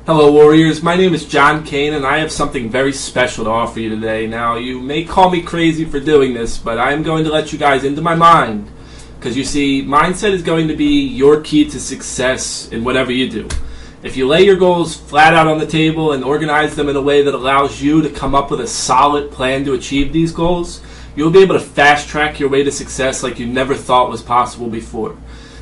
Hello Warriors, my name is John Kane and I have something very special to offer you today. Now you may call me crazy for doing this, but I am going to let you guys into my mind. Because you see, mindset is going to be your key to success in whatever you do. If you lay your goals flat out on the table and organize them in a way that allows you to come up with a solid plan to achieve these goals, you'll be able to fast track your way to success like you never thought was possible before.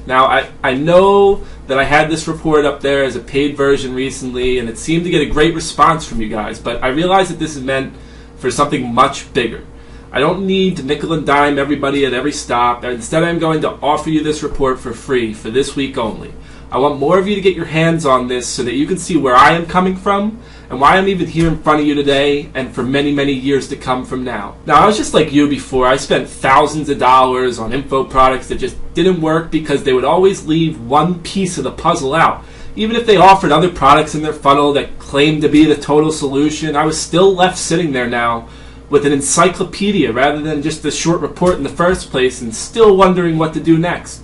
Now, I know that I had this report up there as a paid version recently, and it seemed to get a great response from you guys, but I realize that this is meant for something much bigger. I don't need to nickel and dime everybody at every stop. Instead, I'm going to offer you this report for free for this week only. I want more of you to get your hands on this so that you can see where I am coming from and why I'm even here in front of you today and for many, many years to come from now. Now, I was just like you before. I spent thousands of dollars on info products that just didn't work because they would always leave one piece of the puzzle out. Even if they offered other products in their funnel that claimed to be the total solution, I was still left sitting there now with an encyclopedia rather than just a short report in the first place and still wondering what to do next.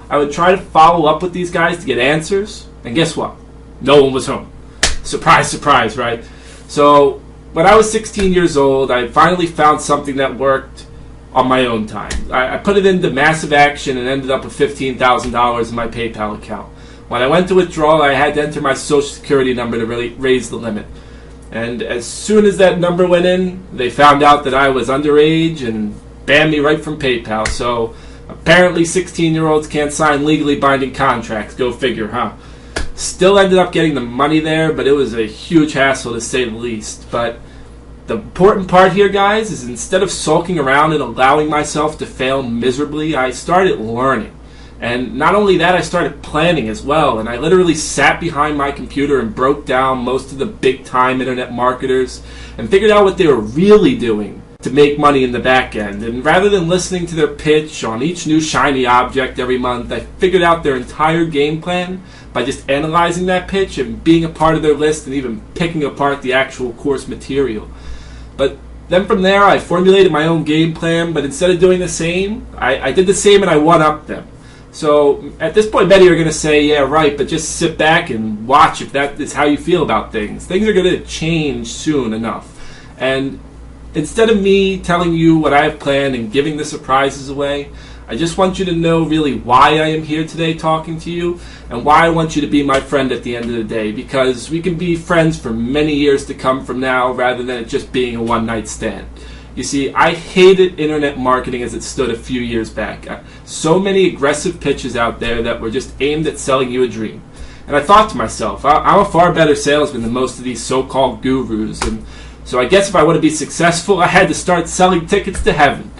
I would try to follow up with these guys to get answers, and guess what? No one was home. Surprise, surprise, right? So when I was 16 years old, I finally found something that worked on my own time. I put it into massive action and ended up with $15,000 in my PayPal account. When I went to withdraw, I had to enter my social security number to really raise the limit. And as soon as that number went in, they found out that I was underage and banned me right from PayPal. So apparently 16-year-olds can't sign legally binding contracts. Go figure, huh? Still ended up getting the money there, but it was a huge hassle to say the least. But the important part here, guys, is instead of sulking around and allowing myself to fail miserably, I started learning. And not only that, I started planning as well. And I literally sat behind my computer and broke down most of the big-time internet marketers and figured out what they were really doing to make money in the back end. And rather than listening to their pitch on each new shiny object every month, I figured out their entire game plan by just analyzing that pitch and being a part of their list and even picking apart the actual course material. But then from there, I formulated my own game plan, but instead of doing the same, I did the same and I one-upped them. So at this point, many are going to say, yeah, right, but just sit back and watch if that is how you feel about things. Things are going to change soon enough. And instead of me telling you what I have planned and giving the surprises away, I just want you to know really why I am here today talking to you and why I want you to be my friend at the end of the day, because we can be friends for many years to come from now rather than it just being a one-night stand. You see, I hated internet marketing as it stood a few years back. So many aggressive pitches out there that were just aimed at selling you a dream. And I thought to myself, I'm a far better salesman than most of these so-called gurus, and so I guess if I want to be successful, I had to start selling tickets to heaven.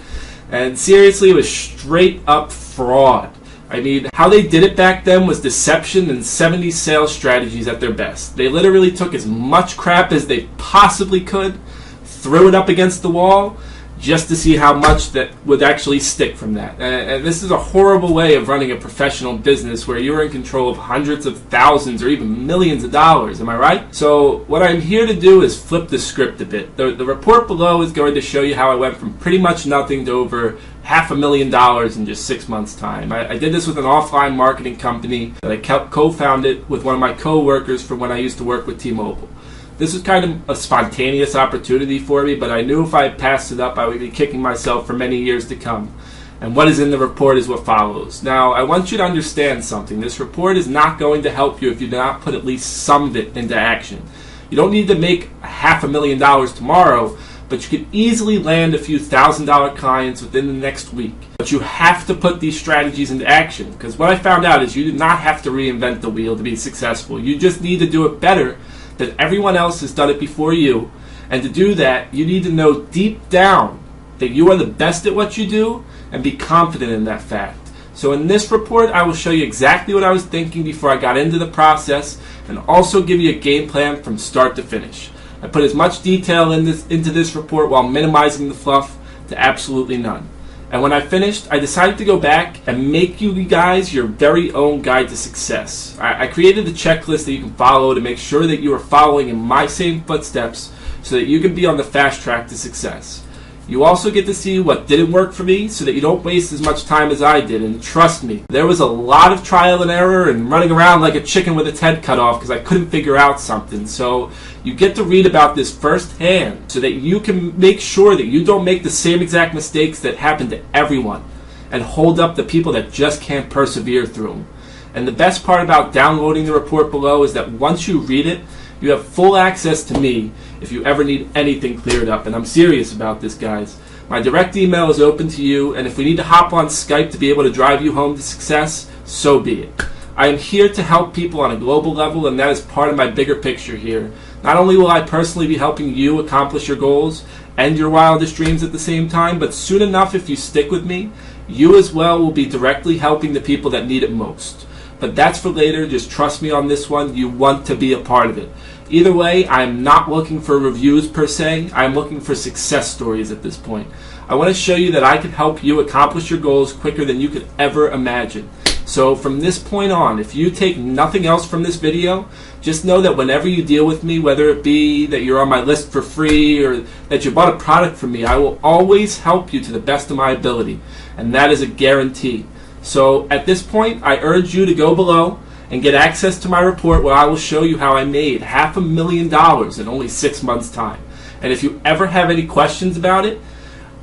And seriously, it was straight up fraud. I mean, how they did it back then was deception and 70s sales strategies at their best. They literally took as much crap as they possibly could, threw it up against the wall, just to see how much that would actually stick from that. And this is a horrible way of running a professional business where you're in control of hundreds of thousands or even millions of dollars, am I right? So what I'm here to do is flip the script a bit. The report below is going to show you how I went from pretty much nothing to over $500,000 in just 6 months' time. I did this with an offline marketing company that I co-founded with one of my co-workers from when I used to work with T-Mobile. This was kind of a spontaneous opportunity for me, but I knew if I passed it up, I would be kicking myself for many years to come. And what is in the report is what follows. Now, I want you to understand something. This report is not going to help you if you do not put at least some of it into action. You don't need to make $500,000 tomorrow, but you could easily land a few $1,000 clients within the next week. But you have to put these strategies into action, because what I found out is you do not have to reinvent the wheel to be successful. You just need to do it better that everyone else has done it before you. And to do that, you need to know deep down that you are the best at what you do and be confident in that fact. So in this report, I will show you exactly what I was thinking before I got into the process and also give you a game plan from start to finish. I put as much detail into this report while minimizing the fluff to absolutely none. And when I finished, I decided to go back and make you guys your very own guide to success. I created a checklist that you can follow to make sure that you are following in my same footsteps so that you can be on the fast track to success. You also get to see what didn't work for me so that you don't waste as much time as I did. And trust me, there was a lot of trial and error and running around like a chicken with its head cut off because I couldn't figure out something. So you get to read about this firsthand so that you can make sure that you don't make the same exact mistakes that happen to everyone and hold up the people that just can't persevere through them. And the best part about downloading the report below is that once you read it, you have full access to me if you ever need anything cleared up. And I'm serious about this, guys. My direct email is open to you, and if we need to hop on Skype to be able to drive you home to success, so be it. I am here to help people on a global level, and that is part of my bigger picture here. Not only will I personally be helping you accomplish your goals and your wildest dreams at the same time, but soon enough, if you stick with me, you as well will be directly helping the people that need it most. But that's for later. Just trust me on this one. You want to be a part of it. Either way, I'm not looking for reviews per se. I'm looking for success stories at this point. I want to show you that I can help you accomplish your goals quicker than you could ever imagine. So from this point on, if you take nothing else from this video, just know that whenever you deal with me, whether it be that you're on my list for free or that you bought a product from me, I will always help you to the best of my ability. And that is a guarantee. So at this point, I urge you to go below and get access to my report where I will show you how I made $500,000 in only 6 months' time. And if you ever have any questions about it,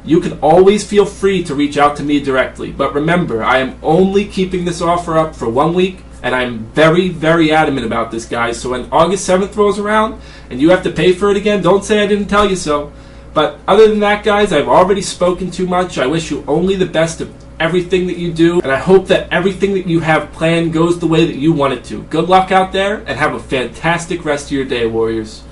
you can always feel free to reach out to me directly. But remember, I am only keeping this offer up for 1 week, and I'm very, very adamant about this, guys. So when August 7th rolls around and you have to pay for it again, don't say I didn't tell you so. But other than that, guys, I've already spoken too much. I wish you only the best of everything that you do, and I hope that everything that you have planned goes the way that you want it to. Good luck out there, and have a fantastic rest of your day, Warriors.